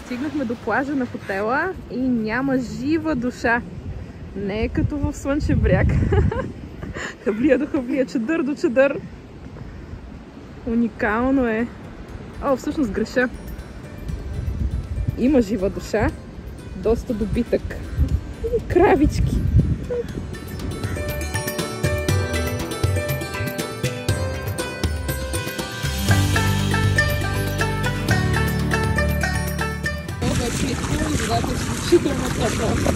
Стигнахме до плажа на хотела и няма жива душа. Не е като в Слънчев бряг. Хаблия до хаблия, чадър до чадър. Уникално е. О, всъщност греша. Има жива душа. Доста добитък. И кравички. Водата е изключително топла.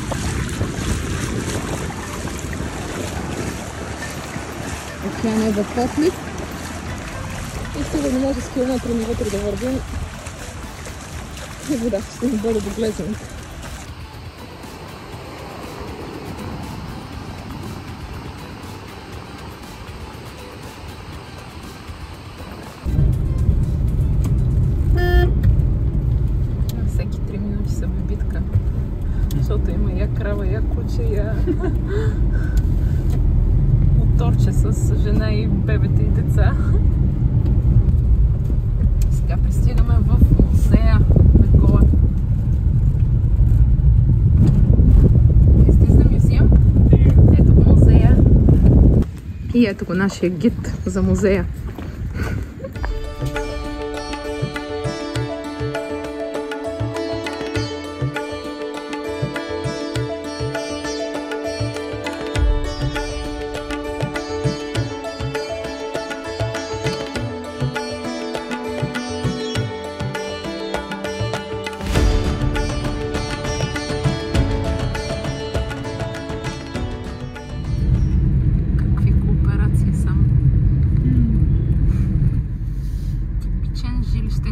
Океан е в отлив и сигурно може с километри навътре да вървим и водата ще ни бъде доглезена. Защото има я крава, я куче, я моторче с жена и бебета и деца. Сега пристигаме в музея на Гоа. Is this the museum? Ето музея. И ето го нашия гид за музея.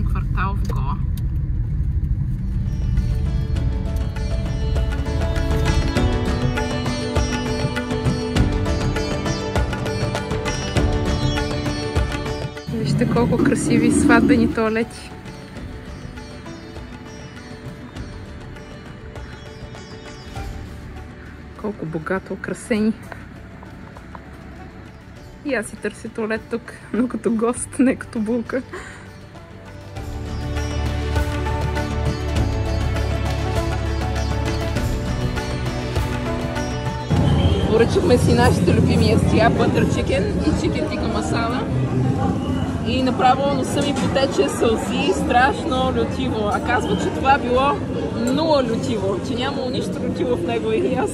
Квартал в Гоа. Вижте колко красиви сватбени тоалети. Колко богато украсени. И аз си търся туалет тук, но като гост, не като булка. Поръчахме си нашите любими ястия, бътър чикен и чикен тика масала. И направо носа ми потече сълзи, страшно лютиво. А казва, че това било нула лютиво, че нямало нищо лютиво в него. И аз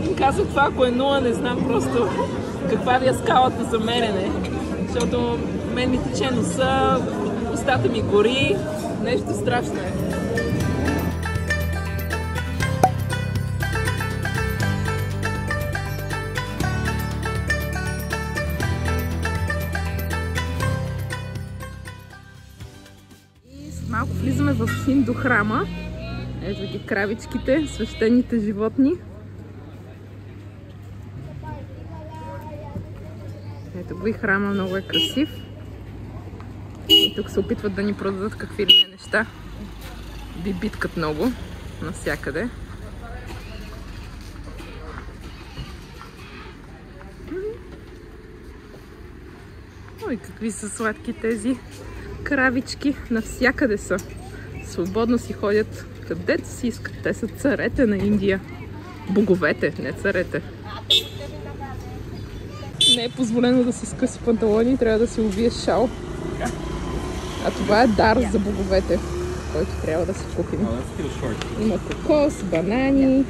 им казвам, това ако е нула, не знам просто каква ви е скалата за мерене. Защото мен ми тече носа, устата ми гори, нещо страшно е. Малко влизаме в Хинду храма. Ето ги кравичките, свещените животни. Ето го и храма, много е красив. И тук се опитват да ни продадат какви ли не неща. Биткат много навсякъде. Ой, какви са сладки тези кравички, навсякъде са. Свободно си ходят където си искат. Те са царете на Индия. Боговете, не царете. Не е позволено да си скъси панталони, трябва да си увие шал. А това е дар за боговете, който трябва да си купим. Има кокос, банани.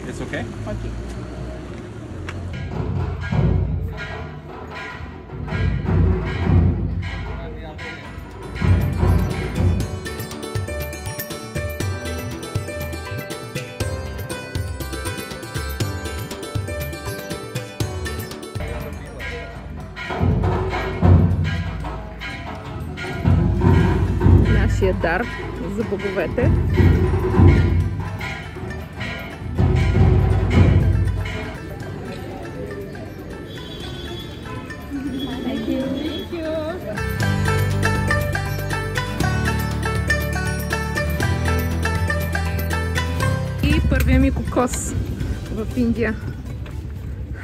Нашия дар за боговете. И първия ми кокос в Индия.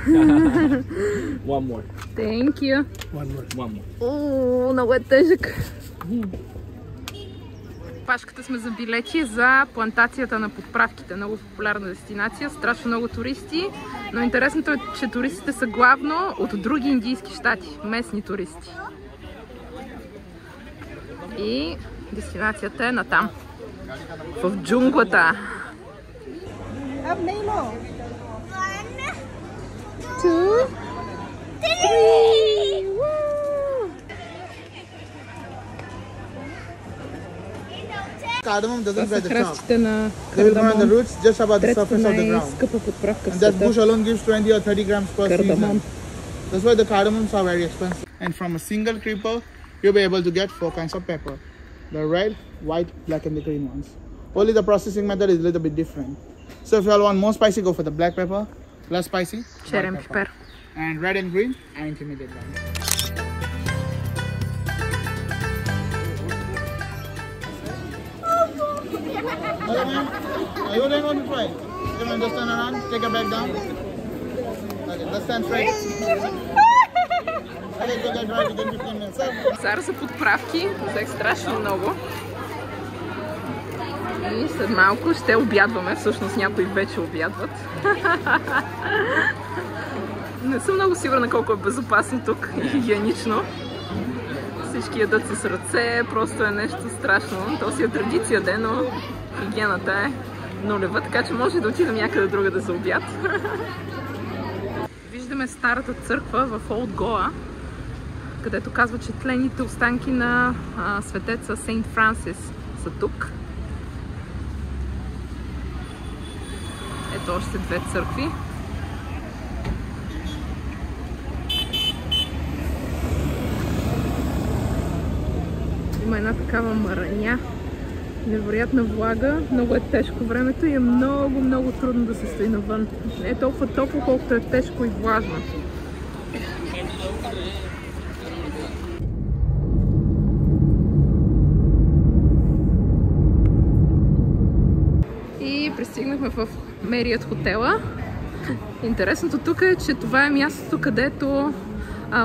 One more. Thank you. One more. Много е тежък. опашката сме за билети за плантацията на подправките. Много популярна дестинация, страшно много туристи. Но интересното е, че туристите са главно от други индийски щати, местни туристи. И дестинацията е натам, в джунглата. Cardamom doesn't wear the top. На They will grow on the roots just above the surface of the ground. скъпа подправка в And that света. bush alone gives 20 or 30 grams per Cardamom. season. That's why the cardamoms are very expensive. And from a single creeper, you'll be able to get 4 kinds of pepper. The red, white, black and the green ones. Only the processing method is a little bit different. So if you all want more spicy, go for the black pepper. Less spicy, Черен white пипер. pepper. And red and green are intermediate ones. Hello, ma'am. You don't want to try? Come on, just turn around. Take your back down. Okay, let's stand straight. Okay, take a drive within 15 minutes. Зараз са подправки, взех страшно много. И след малко ще обядваме, всъщност някои вече обядват. Не съм много сигурна колко е безопасно тук и хигиенично. Всички ядат с ръце, просто е нещо страшно. То си е традиция, но хигиената е нулева, така че може да отидем някъде друга да за обяд. Виждаме старата църква в Олд Гоа, където казва, че тлените останки на светеца Сейнт Франсис са тук. Ето още 2 църкви. Има една такава мараня, невероятна влага, много е тежко времето и е много трудно да се стои навън. Не е толкова топло, колкото е тежко и влажно. И пристигнахме в Мерият хотела. Интересното тук е, че това е мястото, където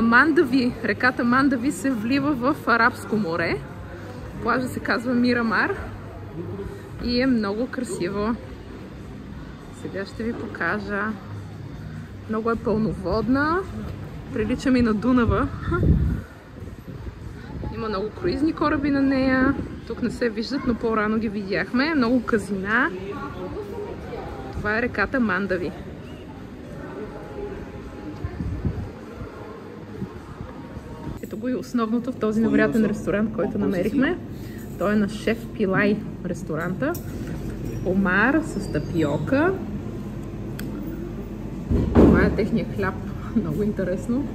Мандави, реката Мандави се влива в Арабско море. Плажа се казва Мирамар и е много красиво. Сега ще ви покажа. Много е пълноводна. Прилича ми на Дунава. Има много круизни кораби на нея. Тук не се виждат, но по-рано ги видяхме. Много казина. Това е реката Мандави. Ето го и основното в този невероятен ресторант, който намерихме. Той е на Шеф Пилай ресторанта. Омар с тапиока. Това е техния хляб. Много интересно.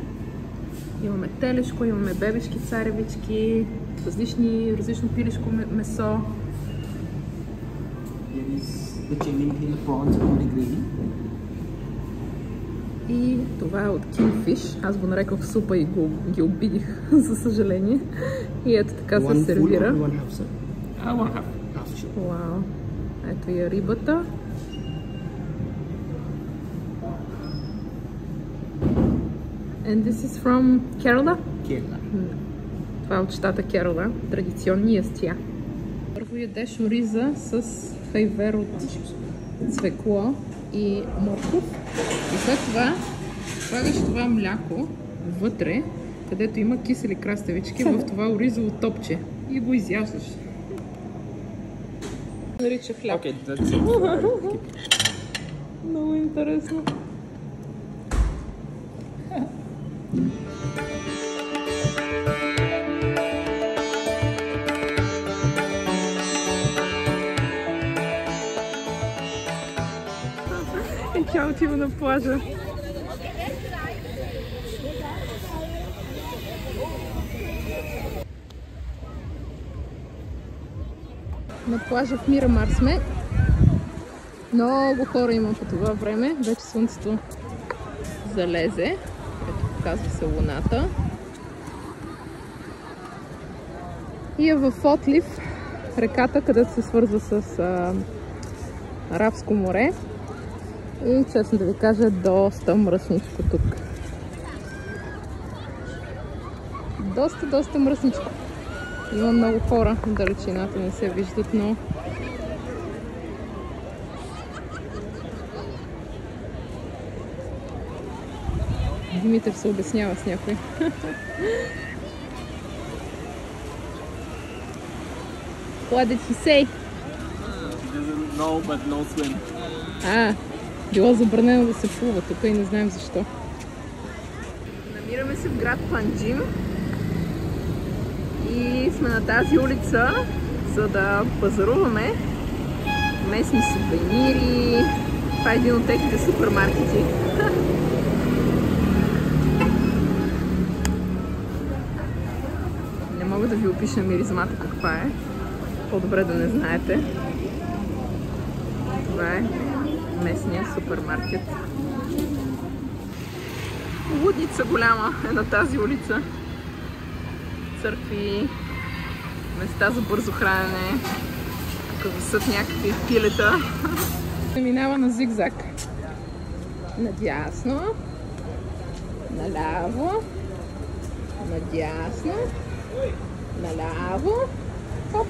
Имаме телешко, имаме бебешки царевички, различно пилешко месо. И това е от Kingfish. Аз го нарекох супа и ги обидих, за съжаление. И ето така се сервира. Вау. Ето и рибата. And this is from Kerala? Kerala. Това е от щата Керала. Традиционни ястия. Първо ядеш ориза с хайвер от цвекло и морков. И след това слагаш това мляко вътре, където има кисели краставички в това оризово топче. И го изяждаш. Нарича хляб. Okay, that's it. Много интересно. И тя отива на плажа. На плажа в Мирамар сме. Много хора има по това време. Вече слънцето залезе. Ето, показва се луната. И е в отлив реката, където се свързва с Арабско море. И честно да ви кажа, доста мръсничко тук. Доста мръсничко. Има много хора, далечината не се виждат, но Димитър се обяснява с някой. What did he say? No, but no swim. Било забранено да се плува тук и не знаем защо. Намираме се в град Панджим и сме на тази улица, за да пазаруваме местни сувенири. Това е един от техните супермаркети. Не мога да ви опиша миризмата каква е. По-добре да не знаете. Това е местния супермаркет. Лудница голяма е на тази улица. Църкви, места за бързо хранене, тук висят някакви пилета. Минава на зигзаг. Надясно, наляво, надясно, наляво, хоп.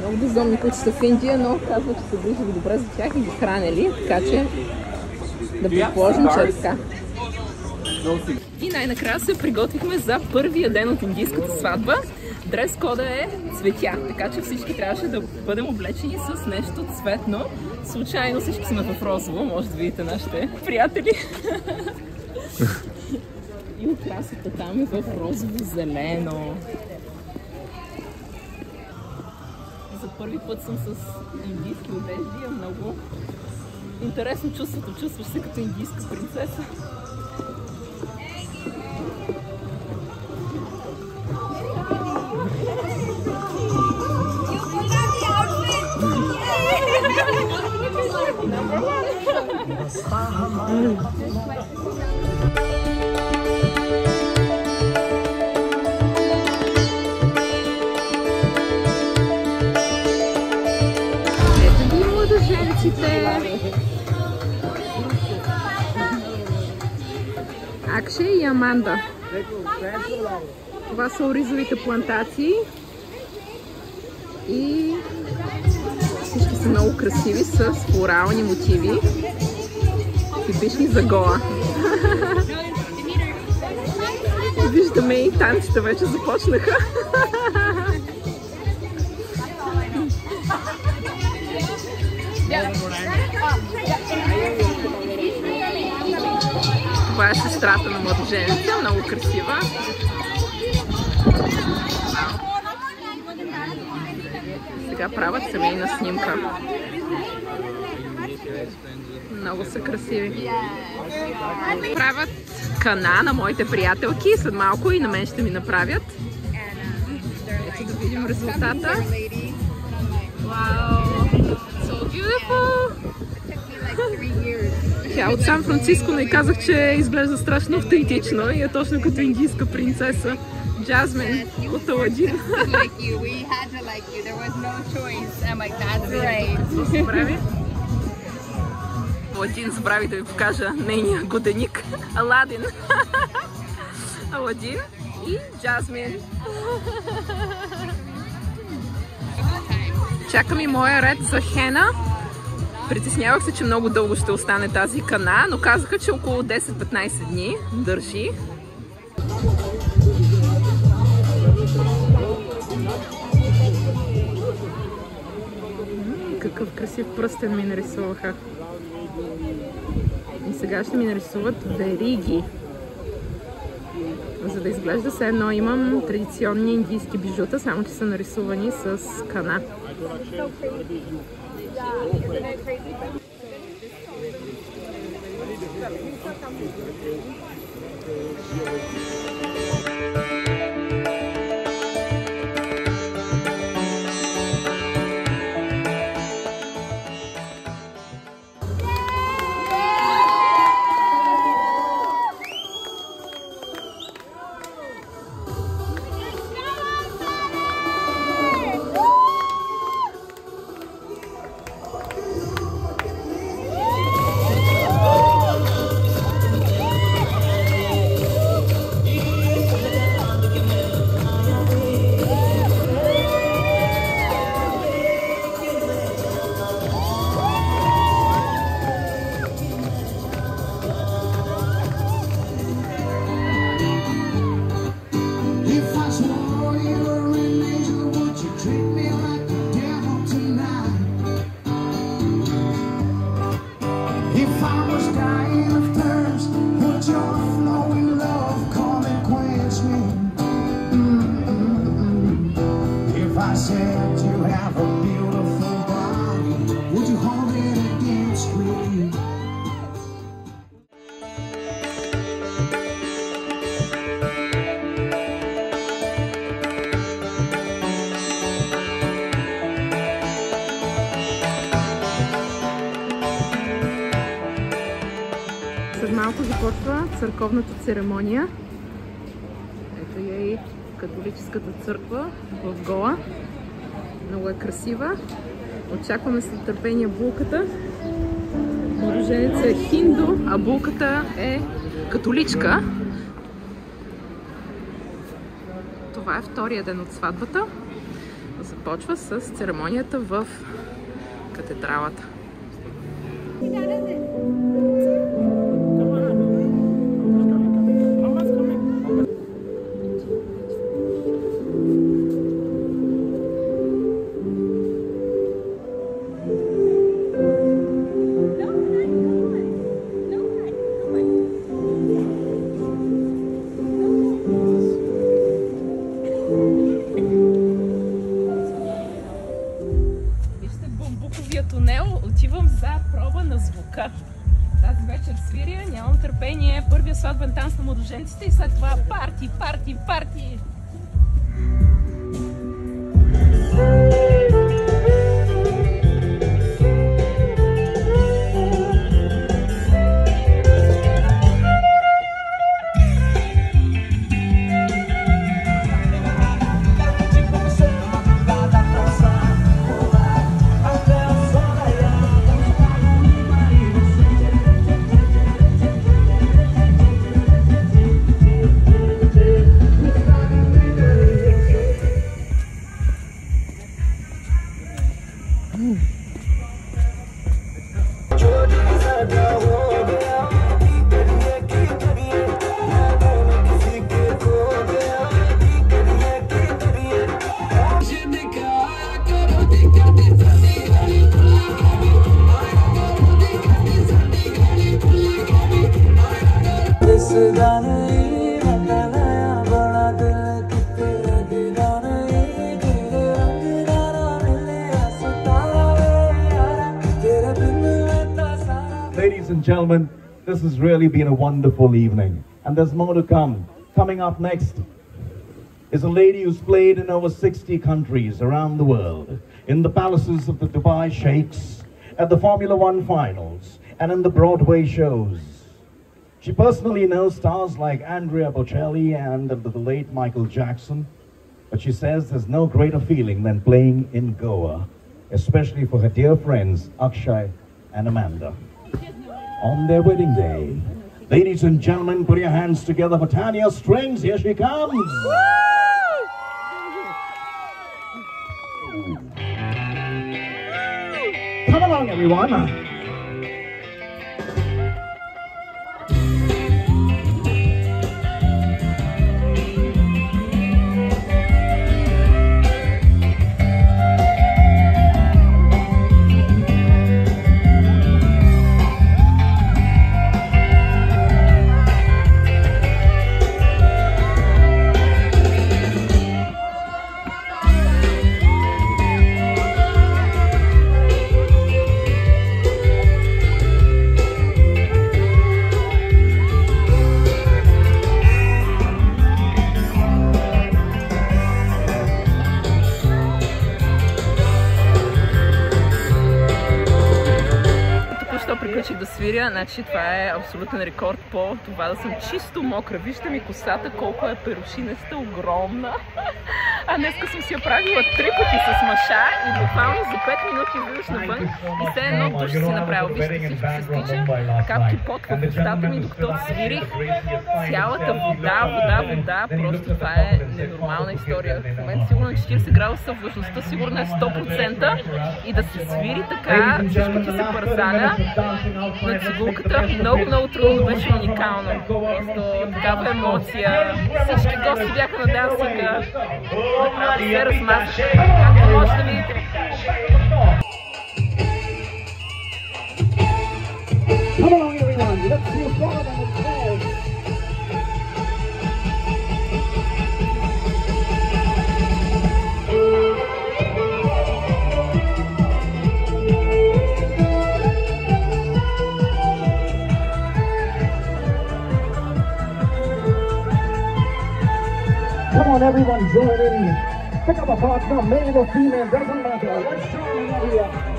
Много бездомни, които са в Индия, но казват, че са грижили добре за тях и ги хранели, така че да предположим, че е така. И най-накрая се приготвихме за първия ден от индийската сватба. Дрес-кода е цветя, така че всички трябваше да бъдем облечени с нещо цветно. Случайно всички сме в розово, може да видите нашите приятели. И украсата там е в розово-зелено. За първи път съм с индийски одежди, е много интересно чувството. Чувстваш се като индийска принцеса. Ето ги младоженците! Акше и Аманда. Това са оризовите плантации и всички са много красиви с флорални мотиви, типични за Гоа. Виждаме и танците вече започнаха. Това е сестрата на младоженеца, много красива. Сега правят семейна снимка. Много са красиви. Правят кана на моите приятелки, след малко и на мен ще ми направят. Ето да видим резултата. Wow, so beautiful! Тя от Сан Франциско, но и казах, че изглежда страшно автентично и е точно като индийска принцеса. Джазмин от Аладин. Аладин, забрави да ви покажа нейния годеник. Аладин. Аладин и Джазмин. Чакам и моя ред за хена. Притеснявах се, че много дълго ще остане тази кана, но казаха, че около 10-15 дни държи. Какъв красив пръстен ми нарисуваха. И сега ще ми нарисуват вериги. За да изглежда все едно имам традиционни индийски бижута, само че са нарисувани с кана. said you have a beautiful body. Would you hold it against me? След малко започва църковната церемония. Ето я и католическата църква в Гоа. Много е красива. Очакваме с нетърпение булката. Младоженецът е хинду, а булката е католичка. Това е втория ден от сватбата. Започва с церемонията в катедралата. Тунел, отивам за проба на звука. Тази вечер свиря, нямам търпение. Първия сватбен танц на младоженците и след това парти, парти, парти! Ladies and gentlemen, this has really been a wonderful evening, and there's more to come. Coming up next is a lady who's played in over 60 countries around the world, in the palaces of the Dubai Sheikhs, at the Formula One finals, and in the Broadway shows. She personally knows stars like Andrea Bocelli and the late Michael Jackson, but she says there's no greater feeling than playing in Goa, especially for her dear friends Akshay and Amanda. On their wedding day. Ladies and gentlemen, put your hands together for Tanya Strings. Here she comes. Woo! Come along, everyone. Приключих да свиря, значи това е абсолютен рекорд по това да съм чисто мокра. Вижте ми косата колко е перушинеста, огромна. А днеска съм си я правила 3 пъти с маша и буквално за 5 минути излизаш навън и все едно душ си направил. Вижте, всичко се стича, капки пот в устата ми, докато свирих. Цялата вода, просто това е ненормална история. В момента сигурно 40 градуса, влажността сигурно е 100% и да се свири така, всичко ти се парзаля на цигулката. Много трудно, беше уникално. Просто такава емоция. Всички гости бяха на дансинга. Направо се размазаха. Както може да видите. Come along, everyone. Let's do a song on the stage. Come on, everyone, join in. Pick up a partner, male or female, doesn't matter. Let's join in here.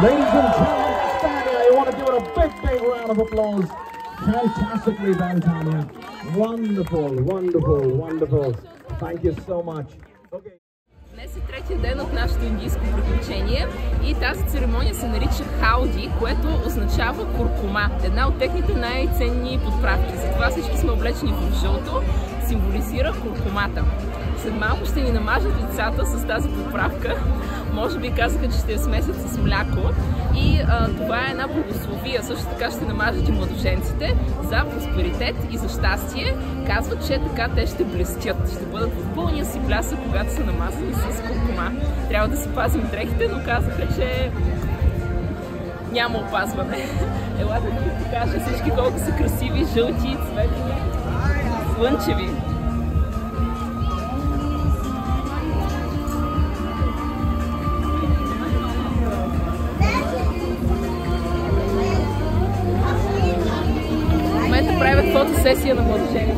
Ladies and gentlemen, Tanya, I want to give her a big round of applause. Fantastically done, Tanya. Wonderful, wonderful, wonderful. Thank you so much. Okay. Днес е третия ден от нашето индийско приключение и тази церемония се нарича халди, което означава куркума. Една от техните най-ценни подправки. Затова всички сме облечени в жълто, символизира куркумата. След малко ще ни намажат лицата с тази подправка. Може би казаха, че ще я смесят с мляко. И това е една благословия. Също така ще намажат и младоженците за просперитет и за щастие. Казват, че така те ще блестят. Ще бъдат в пълния си блясък, когато са намазани с куркума. Трябва да си пазим дрехите, но казаха, че няма опазване. Елате да ви покажа всички колко са красиви, жълти, цветни, слънчеви. В момента правят фотосесия на младожените.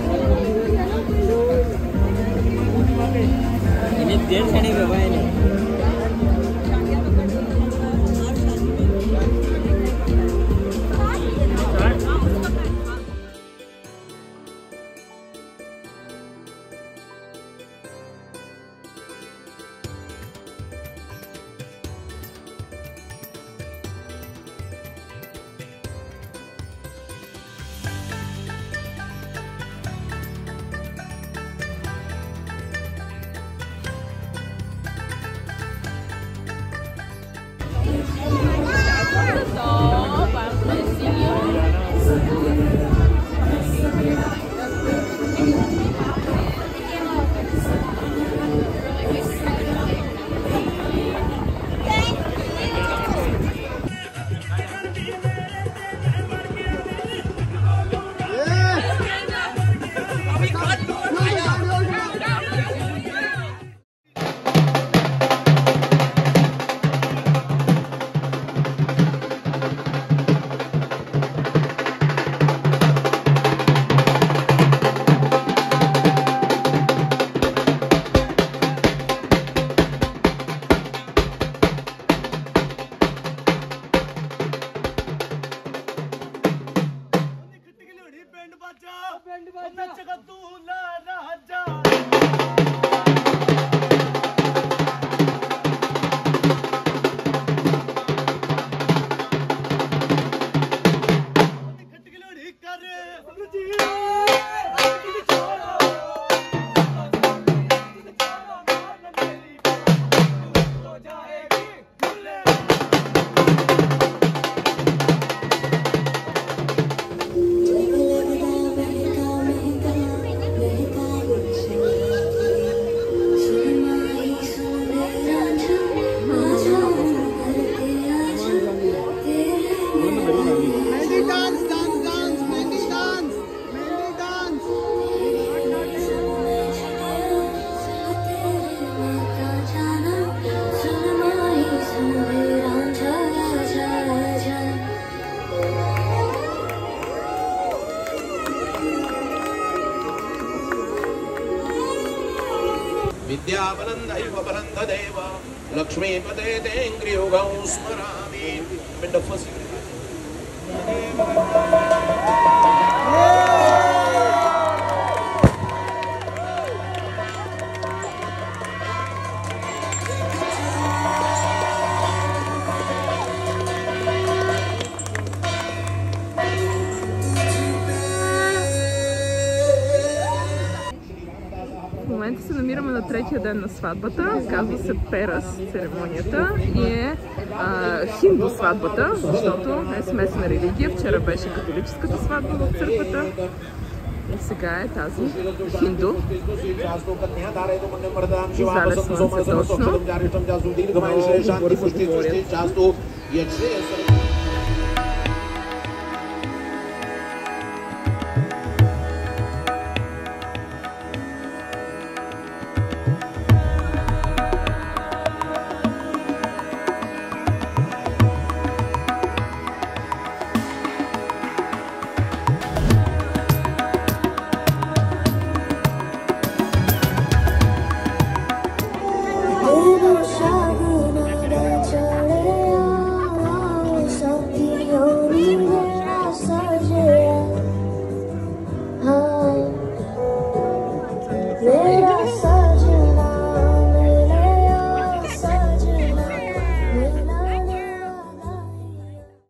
विद्यावनन्दैव वरन्ददेव लक्ष्मीपते तेङ्ग्रियुगं स्मरामि पिण्डफसि на третия ден на сватбата. Казва се Перас церемонията и е хинду сватбата, защото е смесена религия. Вчера беше католическата сватба в църквата и сега е тази хинду. И зале слънце точно. Много говорят.